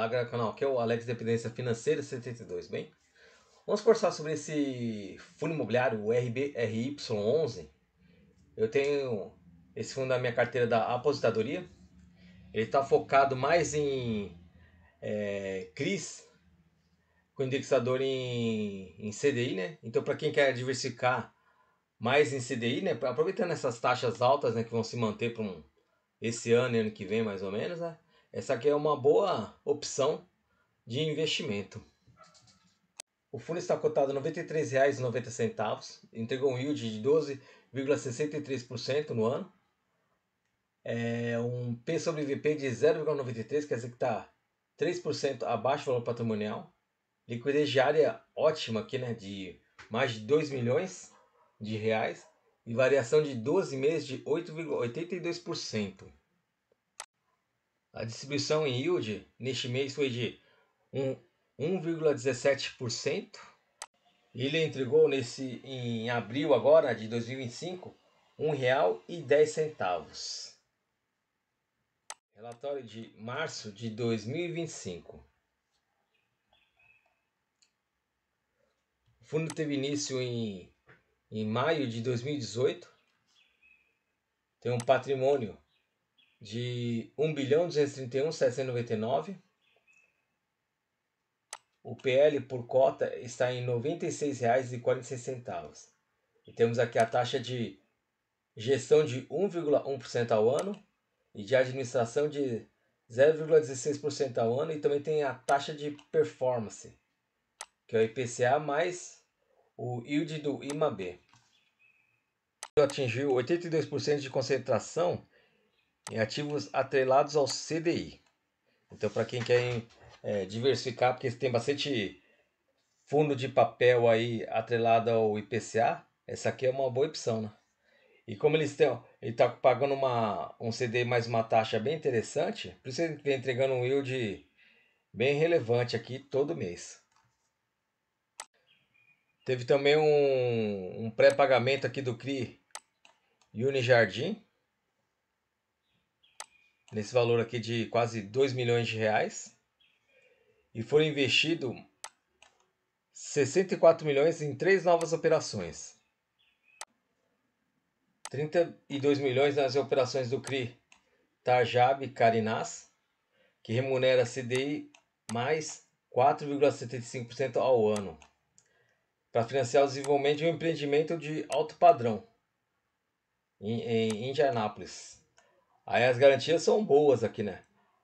Olá, galera do canal, aqui é o Alex Dependência Financeira 72, bem? Vamos conversar sobre esse fundo imobiliário, o RBRY11. Eu tenho esse fundo na minha carteira da aposentadoria. Ele está focado mais em CRIs, com indexador em CDI, né? Então, para quem quer diversificar mais em CDI, né? Aproveitando essas taxas altas, né, que vão se manter para esse ano e ano que vem, mais ou menos, né? Essa aqui é uma boa opção de investimento. O fundo está cotado a R$ 93,90, entregou um yield de 12,63% no ano. É um P sobre VP de 0,93, quer dizer que está 3% abaixo do valor patrimonial. Liquidez diária ótima aqui, né, de mais de 2 milhões de reais e variação de 12 meses de 8,82%. A distribuição em yield neste mês foi de 1,17%. Ele entregou em abril agora de 2025 R$ 1,10. Relatório de março de 2025. O fundo teve início em maio de 2018. Tem um patrimônio de 1.231.799. O PL por cota está em R$ 96,46. E temos aqui a taxa de gestão de 1,1% ao ano e de administração de 0,16% ao ano, e também tem a taxa de performance, que é o IPCA mais o yield do IMAB. Atingiu 82% de concentração em ativos atrelados ao CDI. Então, para quem quer diversificar, porque tem bastante fundo de papel aí atrelado ao IPCA, essa aqui é uma boa opção, né? E como ele está pagando um CD mais uma taxa bem interessante, por isso ele vem entregando um yield bem relevante aqui todo mês. Teve também um pré-pagamento aqui do CRI Unijardim, nesse valor aqui de quase 2 milhões de reais. E foram investidos 64 milhões em 3 novas operações. 32 milhões nas operações do CRI Tarjab Carinas, que remunera CDI mais 4,75% ao ano, para financiar o desenvolvimento de um empreendimento de alto padrão em Indianápolis. Aí as garantias são boas aqui, né?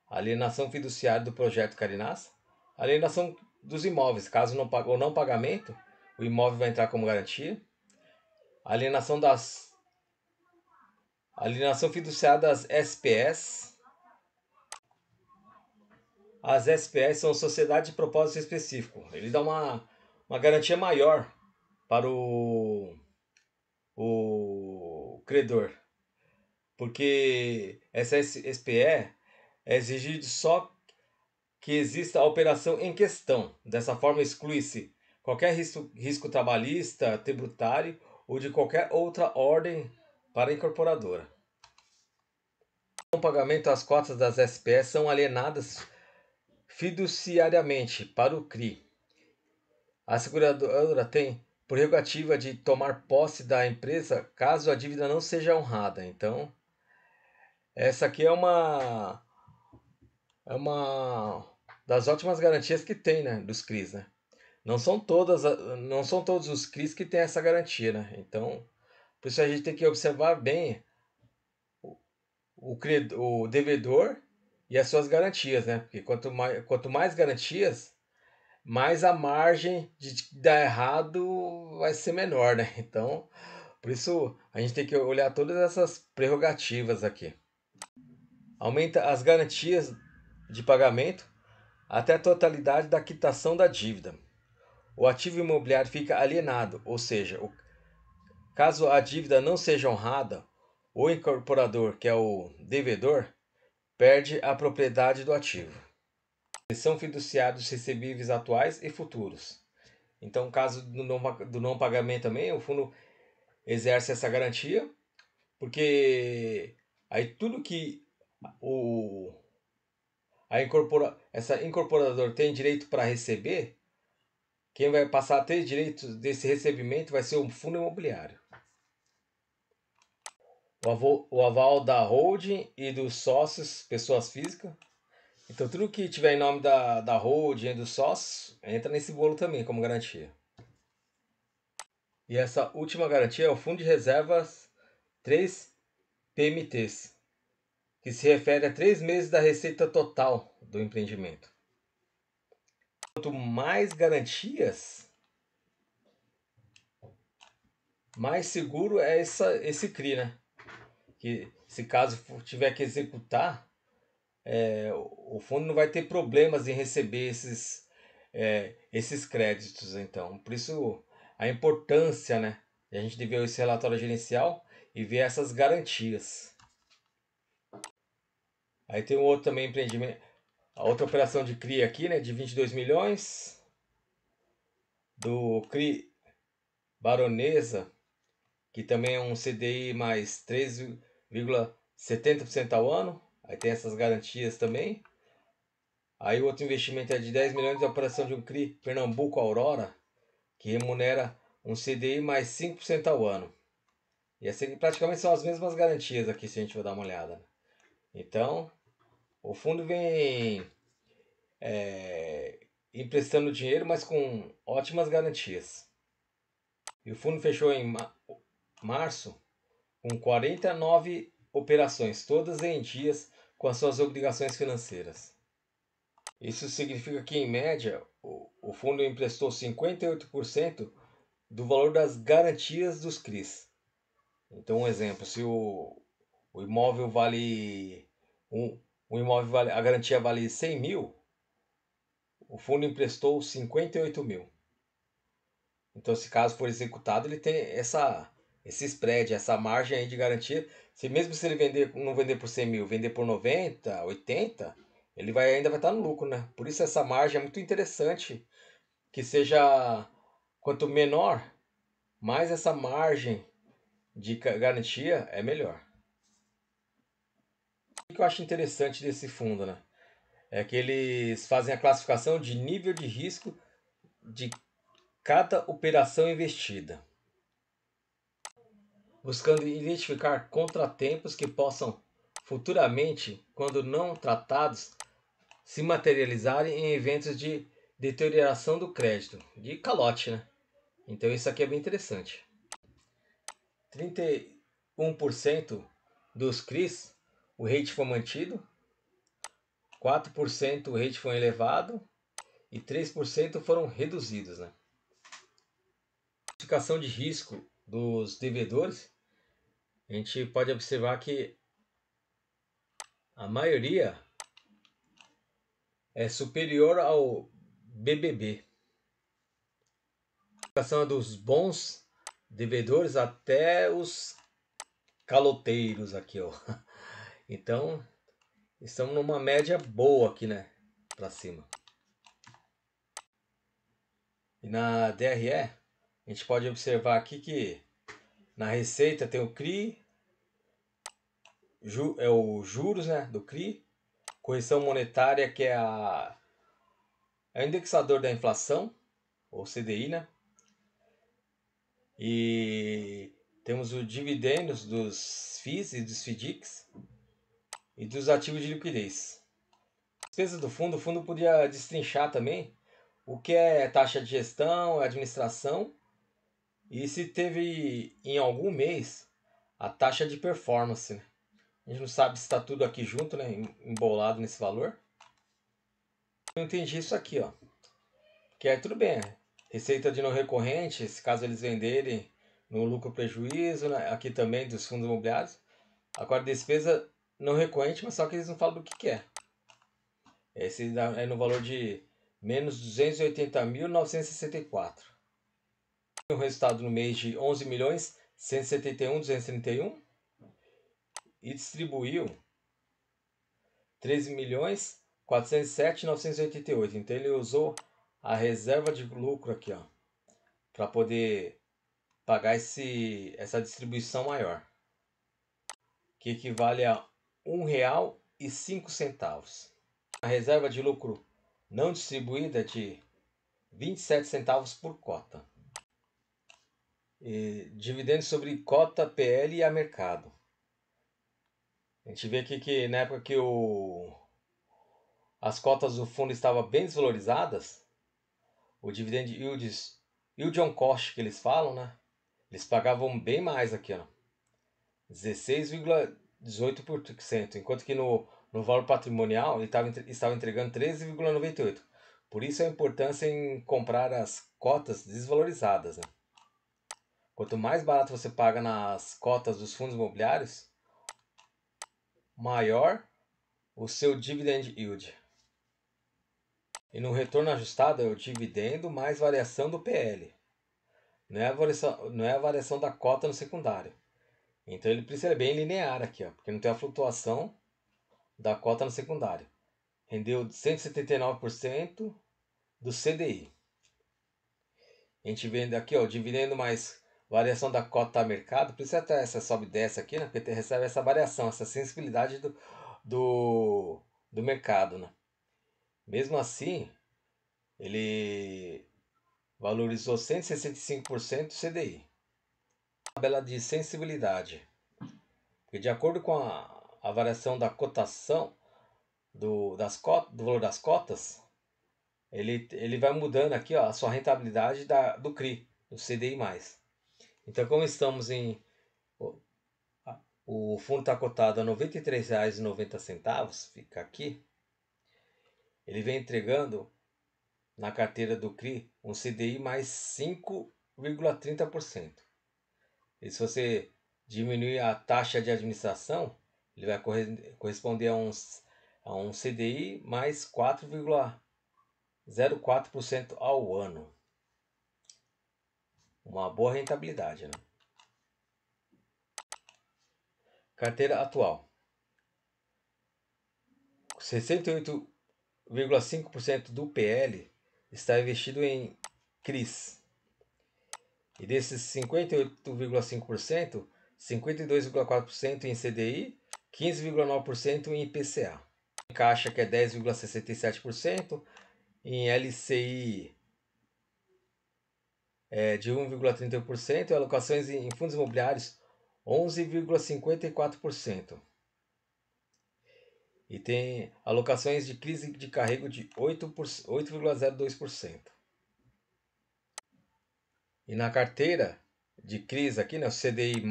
Alienação fiduciária do projeto Carinas, alienação dos imóveis, caso não ou não pagamento, o imóvel vai entrar como garantia. Alienação fiduciária das SPS. As SPS são sociedade de propósito específico. Ele dá uma garantia maior para o credor, porque essa SPE é exigido só que exista a operação em questão. Dessa forma, exclui-se qualquer risco trabalhista, tributário ou de qualquer outra ordem para a incorporadora. O pagamento às cotas das SPS são alienadas fiduciariamente para o CRI. A seguradora tem prerrogativa de tomar posse da empresa caso a dívida não seja honrada. Então, essa aqui é uma das ótimas garantias que tem, né, dos CRIs, né? Não são todos os CRIs que têm essa garantia, né? Então, por isso a gente tem que observar bem o devedor e as suas garantias, né? Porque quanto mais garantias, mais a margem de dar errado vai ser menor, né? Então, por isso a gente tem que olhar todas essas prerrogativas aqui. Aumenta as garantias de pagamento até a totalidade da quitação da dívida. O ativo imobiliário fica alienado, ou seja, caso a dívida não seja honrada, o incorporador, que é o devedor, perde a propriedade do ativo. São fiduciados recebíveis atuais e futuros. Então, caso do não pagamento também, o fundo exerce essa garantia, porque aí tudo que essa incorporadora tem direito para receber, quem vai passar a ter direito desse recebimento vai ser o fundo imobiliário. O aval da holding e dos sócios, pessoas físicas. Então tudo que tiver em nome da holding e dos sócios entra nesse bolo também como garantia. E essa última garantia é o Fundo de Reservas 3 PMTs, que se refere a 3 meses da receita total do empreendimento. Quanto mais garantias, mais seguro é esse CRI, né? Que se caso tiver que executar, o fundo não vai ter problemas em receber esses créditos. Então, por isso a importância, né? De a gente ver esse relatório gerencial e ver essas garantias. Aí tem um outro também empreendimento, a outra operação de CRI aqui, né, de 22 milhões, do CRI Baronesa, que também é um CDI mais 3,70% ao ano. Aí tem essas garantias também. Aí o outro investimento é de 10 milhões da operação de um CRI Pernambuco Aurora, que remunera um CDI mais 5% ao ano. E assim, praticamente são as mesmas garantias aqui, se a gente for dar uma olhada. Então, o fundo vem emprestando dinheiro, mas com ótimas garantias. E o fundo fechou em março com 49 operações, todas em dias com as suas obrigações financeiras. Isso significa que, em média, o fundo emprestou 58% do valor das garantias dos CRIs. Então, um exemplo, se o imóvel vale, a garantia vale 100 mil, o fundo emprestou 58 mil. Então, se caso for executado, ele tem esse spread, essa margem aí de garantia. Mesmo se ele não vender por 100 mil, vender por 90, 80, ele ainda vai estar no lucro, né? Por isso essa margem é muito interessante, que seja quanto menor, mais essa margem de garantia é melhor. O que eu acho interessante desse fundo, né? É que eles fazem a classificação de nível de risco de cada operação investida, buscando identificar contratempos que possam futuramente, quando não tratados, se materializarem em eventos de deterioração do crédito, de calote, né? Então isso aqui é bem interessante. 31% dos CRIs, o rate foi mantido, 4% o rate foi elevado e 3% foram reduzidos, né? Classificação de risco dos devedores, a gente pode observar que a maioria é superior ao BBB. A classificação dos bons devedores até os caloteiros aqui, ó. Então, estamos numa média boa aqui, né? Para cima. E na DRE, a gente pode observar aqui que na receita tem o CRI, é o juros, né, do CRI, correção monetária, que é o indexador da inflação, ou CDI, né? E temos os dividendos dos FIIs e dos FDICs e dos ativos de liquidez. Despesas do fundo, o fundo podia destrinchar também o que é taxa de gestão, administração e se teve em algum mês a taxa de performance, né? A gente não sabe se está tudo aqui junto, né, embolado nesse valor. Eu entendi isso aqui, ó. Que é tudo bem, receita de não recorrente, se caso eles venderem no lucro prejuízo, né? Aqui também dos fundos imobiliários. Agora despesa não recorrente, mas só que eles não falam do que é. Esse é no valor de menos 280.964. O resultado no mês de 11.171.231 e distribuiu 13.407.988. Então ele usou a reserva de lucro aqui, ó, para poder pagar essa distribuição maior, que equivale a R$ 1,05. A reserva de lucro não distribuída de 27 centavos por cota. E dividendos sobre cota, PL e a mercado. A gente vê aqui que na época que as cotas do fundo estavam bem desvalorizadas, o dividend yield on cost que eles falam, né? Eles pagavam bem mais aqui, ó, 16,18%, enquanto que no valor patrimonial ele estava entregando 13,98%. Por isso a importância em comprar as cotas desvalorizadas, né? Quanto mais barato você paga nas cotas dos fundos imobiliários, maior o seu dividend yield. E no retorno ajustado é o dividendo mais variação do PL. Não é a variação da cota no secundário. Então ele precisa ser bem linear aqui, ó, porque não tem a flutuação da cota no secundário. Rendeu 179% do CDI. A gente vê aqui, ó, o dividendo mais variação da cota a mercado, por isso até essa sobe e desce aqui, né? Porque recebe essa variação, essa sensibilidade do, do mercado, né? Mesmo assim, ele valorizou 165% do CDI. Tabela de sensibilidade. Porque de acordo com a variação da cotação do valor das cotas, ele vai mudando aqui, ó, a sua rentabilidade do CRI, do CDI+. Então, como estamos em... O fundo está cotado a R$ 93,90, fica aqui. Ele vem entregando na carteira do CRI um CDI mais 5,30%. E se você diminuir a taxa de administração, ele vai corresponder a um CDI mais 4,04% ao ano. Uma boa rentabilidade, né? Carteira atual. 68,5% do PL está investido em CRIs. E desses 58,5%, 52,4% em CDI, 15,9% em IPCA. Em caixa, que é 10,67%, em LCI de 1,31%, e alocações em fundos imobiliários 11,54%. E tem alocações de crise de carrego de 8,02%. E na carteira de crise aqui, né, o CDI+,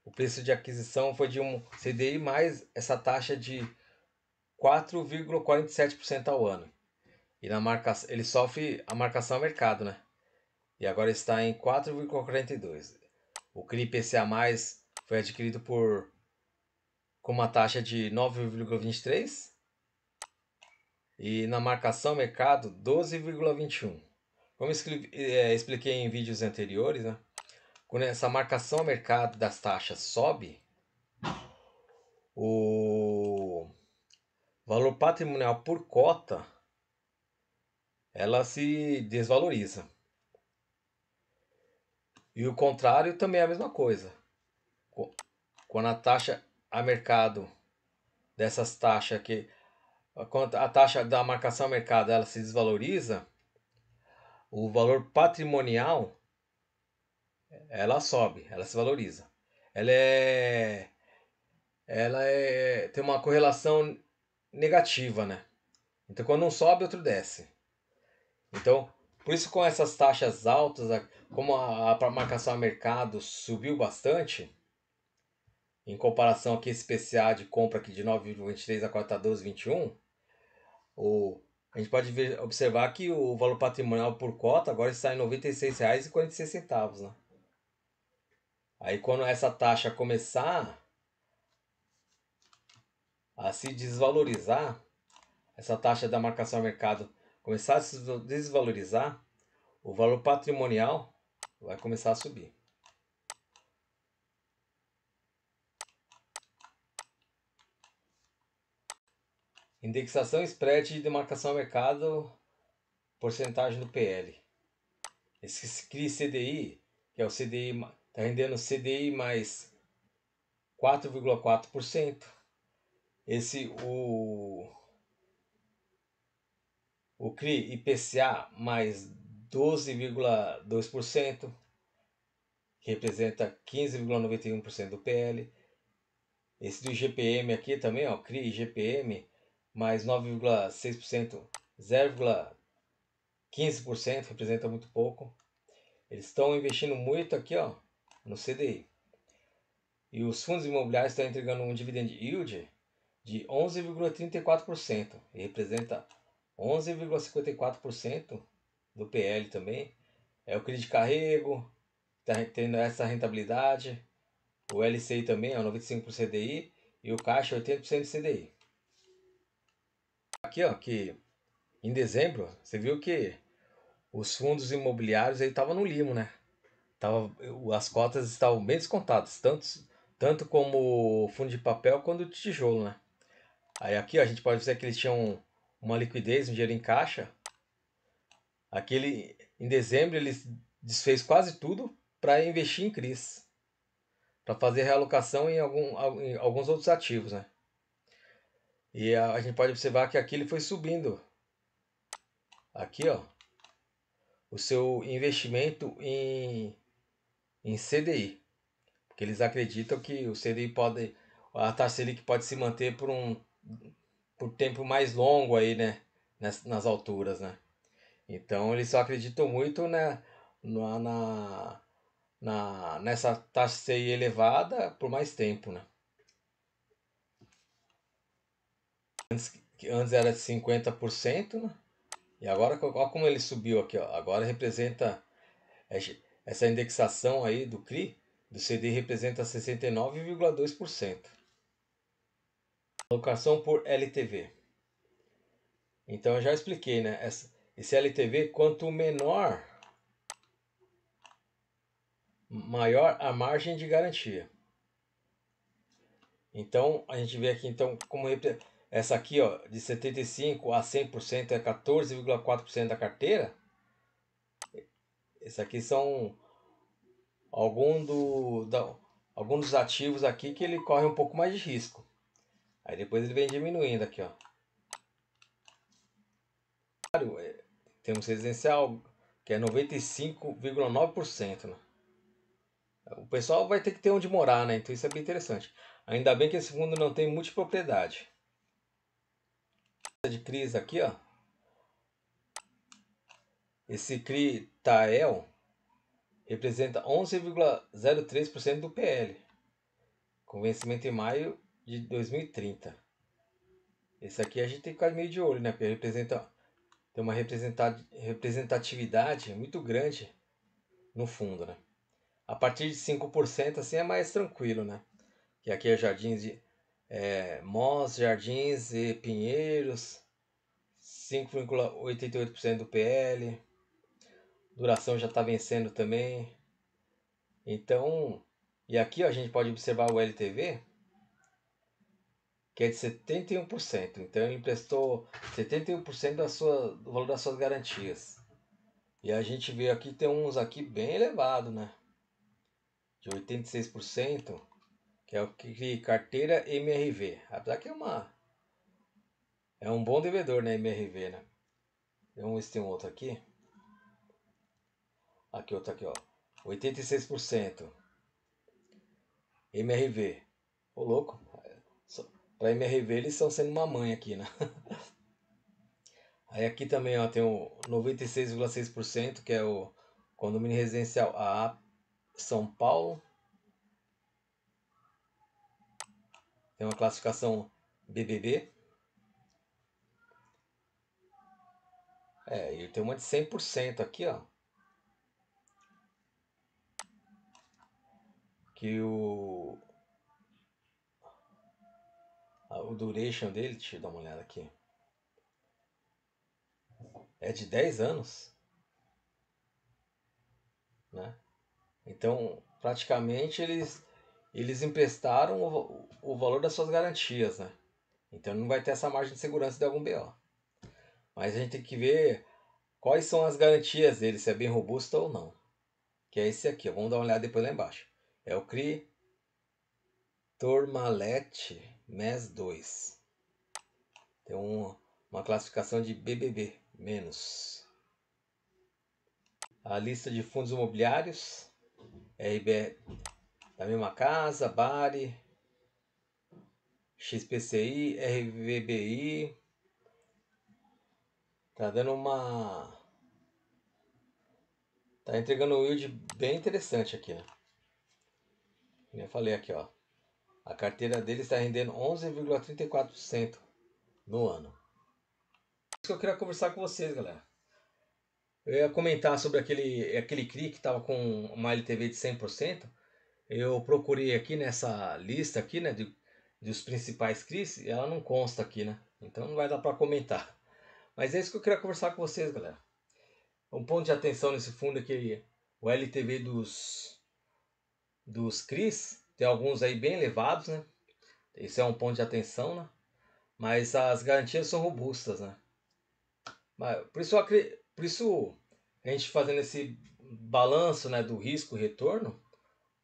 o preço de aquisição foi de um CDI mais essa taxa de 4,47% ao ano. E na ele sofre a marcação a mercado, né? E agora está em 4,42%. O CRI IPCA+, foi adquirido com uma taxa de 9,23%. E na marcação mercado, 12,21%. Como expliquei em vídeos anteriores, né? Quando essa marcação mercado das taxas sobe, o valor patrimonial por cota ela se desvaloriza. E o contrário também é a mesma coisa. Quando a taxa a mercado dessas taxas aqui, quando a taxa da marcação a mercado ela se desvaloriza, o valor patrimonial ela sobe, ela se valoriza. Ela é tem uma correlação negativa, né? Então quando um sobe, outro desce. Então, por isso com essas taxas altas, como a marcação a mercado subiu bastante, em comparação aqui esse PCA de compra aqui de 9,23 a 4,12,21, a gente pode observar que o valor patrimonial por cota agora está em R$ 96,46, né? Aí quando essa taxa começar a se desvalorizar, essa taxa da marcação a mercado começar a se desvalorizar, o valor patrimonial vai começar a subir. Indexação spread de marcação a mercado, porcentagem do PL. Esse CRI CDI, que é o CDI, está rendendo CDI mais 4,4%. O CRI IPCA mais 12,2%, que representa 15,91% do PL. Esse do IGPM aqui também, ó, CRI IGPM mais 9,6%, 0,15%, representa muito pouco. Eles estão investindo muito aqui, ó, no CDI. E os fundos imobiliários estão entregando um dividend yield de 11,34%, e representa 11,54% do PL também. É o CRI de carrego, está tendo essa rentabilidade. O LCI também é 95% CDI e o caixa 80% CDI. Aqui, ó, que em dezembro, você viu que os fundos imobiliários estavam no limo, né? As cotas estavam bem descontadas, tanto como o fundo de papel quanto o tijolo, né? Aí aqui ó, a gente pode dizer que eles tinham uma liquidez, um dinheiro em caixa. Em dezembro eles desfez quase tudo para investir em CRIs, para fazer realocação em alguns outros ativos, né? E a gente pode observar que aqui ele foi subindo. Aqui, ó, o seu investimento em CDI, porque eles acreditam que o CDI a taxa Selic pode se manter por tempo mais longo aí, né, nas alturas, né? Então eles só acreditam muito, né, nessa taxa CDI elevada por mais tempo, né? Antes era de 50%, né? E agora, olha como ele subiu aqui, ó. Agora representa essa indexação aí do CRI, do CDI representa 69,2%. Alocação por LTV. Então eu já expliquei, né? Esse LTV, quanto menor, maior a margem de garantia. Então a gente vê aqui então essa aqui, ó, de 75 a 100% é 14,4% da carteira. Esse aqui são alguns dos ativos aqui que ele corre um pouco mais de risco. Aí depois ele vem diminuindo aqui, ó. Temos residencial, que é 95,9%, né? O pessoal vai ter que ter onde morar, né? Então isso é bem interessante. Ainda bem que esse fundo não tem multipropriedade. De CRIs aqui, ó. Esse CRI Tael representa 11,03% do PL, com vencimento em maio de 2030. Esse aqui a gente tem que ficar meio de olho, né? Porque tem uma representatividade muito grande no fundo, né? A partir de 5% assim é mais tranquilo, né? Que aqui é Mós, Jardins e Pinheiros, 5,88% do PL, duração já está vencendo também. Então, e aqui ó, a gente pode observar o LTV, que é de 71%. Então ele emprestou 71% do valor das suas garantias. E a gente vê aqui, tem uns aqui bem elevado, né? De 86%, que é o que carteira MRV. Apesar que é um bom devedor, né, MRV, né? Vamos ver se tem um outro aqui. Aqui outro aqui, ó. 86%. MRV. Ô louco. Para MRV eles estão sendo uma mãe aqui, né? Aí aqui também, ó, tem o 96,6%, que é o condomínio residencial AA São Paulo. Tem uma classificação BBB. E tem uma de 100% aqui, ó. Que o duration dele, deixa eu dar uma olhada aqui. É de 10 anos, né? Então, praticamente eles emprestaram o valor das suas garantias, né? Então não vai ter essa margem de segurança de algum BO. Mas a gente tem que ver quais são as garantias dele, se é bem robusta ou não. Que é esse aqui, ó. Vamos dar uma olhada depois lá embaixo. É o CRI Tourmalet MES 2. Tem uma classificação de BBB, menos. A lista de fundos imobiliários, RBR da mesma casa, Bari, XPCI, RVBI, tá dando uma... tá entregando um yield bem interessante aqui, né? Como eu falei aqui, ó. A carteira dele está rendendo 11,34% no ano. Isso que eu queria conversar com vocês, galera. Eu ia comentar sobre aquele CRI que estava com uma LTV de 100%. Eu procurei aqui nessa lista aqui, né, dos principais CRIs, e ela não consta aqui, né? Então não vai dar para comentar. Mas é isso que eu queria conversar com vocês, galera. Um ponto de atenção nesse fundo é que o LTV dos CRIs tem alguns aí bem elevados, né? Esse é um ponto de atenção, né? Mas as garantias são robustas, né? Mas, por isso a gente fazendo esse balanço, né, do risco e retorno,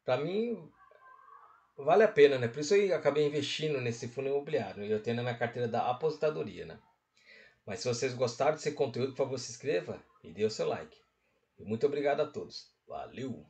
para mim vale a pena, né? Por isso eu acabei investindo nesse fundo imobiliário. E eu tenho na minha carteira da aposentadoria, né? Mas se vocês gostaram desse conteúdo, por favor, se inscreva e dê o seu like. E muito obrigado a todos. Valeu!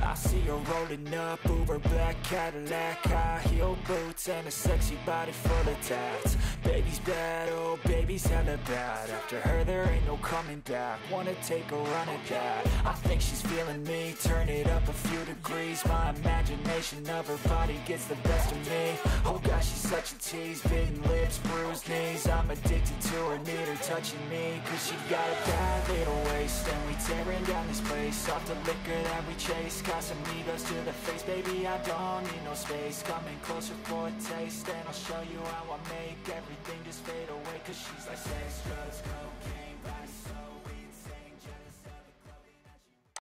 I see her rolling up, Uber black Cadillac, high heel boots and a sexy body full of tats. Baby's bad, oh baby's hella bad. After her there ain't no coming back. Wanna take a run at that? I think she's feeling me. Turn it up a few degrees. My imagination of her body gets the best of me. Oh gosh, she's such a tease. Bitten lips, bruised knees. I'm addicted to her, need her touching me. Cause she got a bad little waist, and we tearing down this place. Off the liquor that we chase. Casamigos to the face, baby, I don't need no space. Coming closer for a taste, and I'll show you how I made